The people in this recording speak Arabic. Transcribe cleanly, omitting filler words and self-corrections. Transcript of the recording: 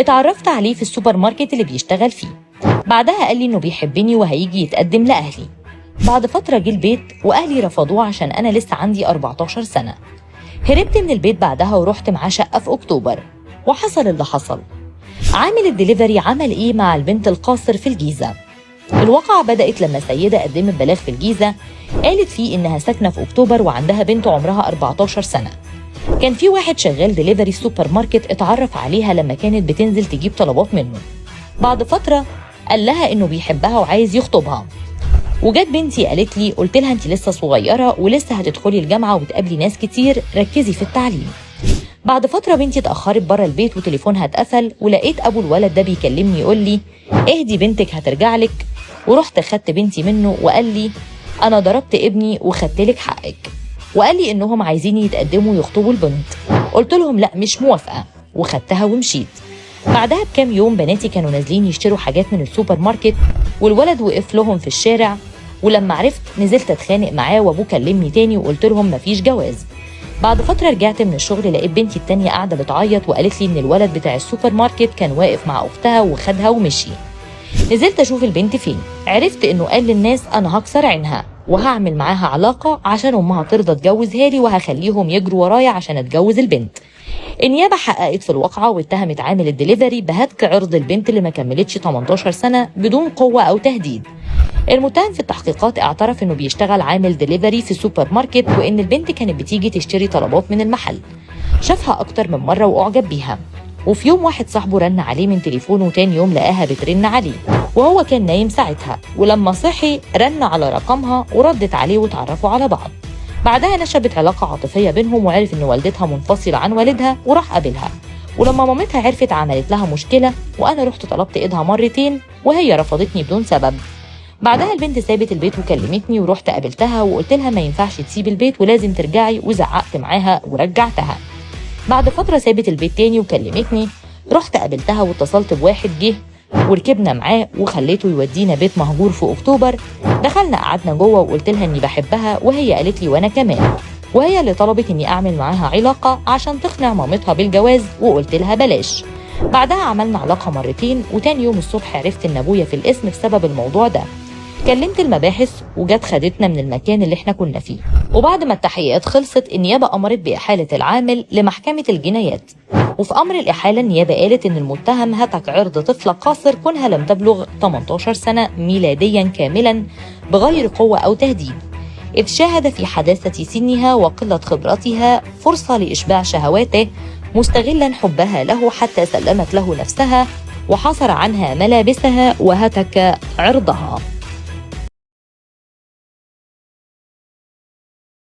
اتعرفت عليه في السوبر ماركت اللي بيشتغل فيه. بعدها قال لي إنه بيحبني وهيجي يتقدم لأهلي. بعد فترة جه البيت وأهلي رفضوه عشان أنا لسه عندي 14 سنة. هربت من البيت بعدها ورحت معاه شقة في أكتوبر، وحصل اللي حصل. عامل الدليفري عمل إيه مع البنت القاصر في الجيزة؟ الواقعة بدأت لما سيدة قدمت بلاغ في الجيزة قالت فيه إنها ساكنة في أكتوبر وعندها بنت عمرها 14 سنة. كان في واحد شغال دليفري سوبر ماركت اتعرف عليها لما كانت بتنزل تجيب طلبات منه. بعد فترة قال لها إنه بيحبها وعايز يخطبها. وجت بنتي قالت لي، قلت لها انت لسه صغيرة ولسه هتدخلي الجامعة وتقابلي ناس كتير، ركزي في التعليم. بعد فترة بنتي اتأخرت بره البيت وتليفونها اتقفل، ولقيت أبو الولد ده بيكلمني يقول لي اهدي بنتك هترجع لك. ورحت خدت بنتي منه وقال لي أنا ضربت ابني وخدت لك حقك. وقال لي إنهم عايزين يتقدموا يخطبوا البنت. قلت لهم لا مش موافقة وخدتها ومشيت. بعدها بكام يوم بناتي كانوا نازلين يشتروا حاجات من السوبر ماركت والولد وقف لهم في الشارع، ولما عرفت نزلت اتخانق معاه وابوه كلمني تاني وقلت لهم مفيش جواز. بعد فترة رجعت من الشغل لقيت بنتي التانية قاعدة بتعيط وقالت لي ان الولد بتاع السوبر ماركت كان واقف مع اختها وخدها ومشي. نزلت اشوف البنت فين، عرفت انه قال للناس انا هكسر عينها وهعمل معاها علاقة عشان امها ترضى تجوزها لي وهخليهم يجروا ورايا عشان اتجوز البنت. النيابة حققت في الواقعة واتهمت عامل الدليفري بهتك عرض البنت اللي ما كملتش 18 سنة بدون قوة أو تهديد. المتهم في التحقيقات اعترف انه بيشتغل عامل دليفري في سوبر ماركت وان البنت كانت بتيجي تشتري طلبات من المحل. شافها اكتر من مرة واعجب بيها، وفي يوم واحد صاحبه رن عليه من تليفونه وتاني يوم لقاها بترن عليه وهو كان نايم ساعتها، ولما صحي رن على رقمها وردت عليه وتعرفوا على بعض. بعدها نشبت علاقة عاطفية بينهم وعرف ان والدتها منفصلة عن والدها وراح قابلها، ولما مامتها عرفت عملت لها مشكلة وانا رحت طلبت ايدها مرتين وهي رفضتني بدون سبب. بعدها البنت سابت البيت وكلمتني ورحت قابلتها وقلت لها ما ينفعش تسيب البيت ولازم ترجعي، وزعقت معاها ورجعتها. بعد فترة سابت البيت تاني وكلمتني، رحت قابلتها واتصلت بواحد جه وركبنا معاه وخليته يودينا بيت مهجور في أكتوبر. دخلنا قعدنا جوه وقلت لها اني بحبها وهي قالت لي وانا كمان، وهي اللي طلبت اني اعمل معاها علاقة عشان تقنع مامتها بالجواز وقلت لها بلاش. بعدها عملنا علاقة مرتين وتاني يوم الصبح عرفت ان ابويا في القسم بسبب الموضوع ده. كلمت المباحث وجت خدتنا من المكان اللي احنا كنا فيه، وبعد ما التحقيقات خلصت النيابة أمرت بإحالة العامل لمحكمة الجنايات. وفي أمر الإحالة النيابة قالت إن المتهم هتك عرض طفلة قاصر كونها لم تبلغ 18 سنة ميلاديا كاملا بغير قوة أو تهديد، إذ شاهد في حداثة سنها وقلة خبرتها فرصة لإشباع شهواته مستغلا حبها له حتى سلمت له نفسها وحصر عنها ملابسها وهتك عرضها.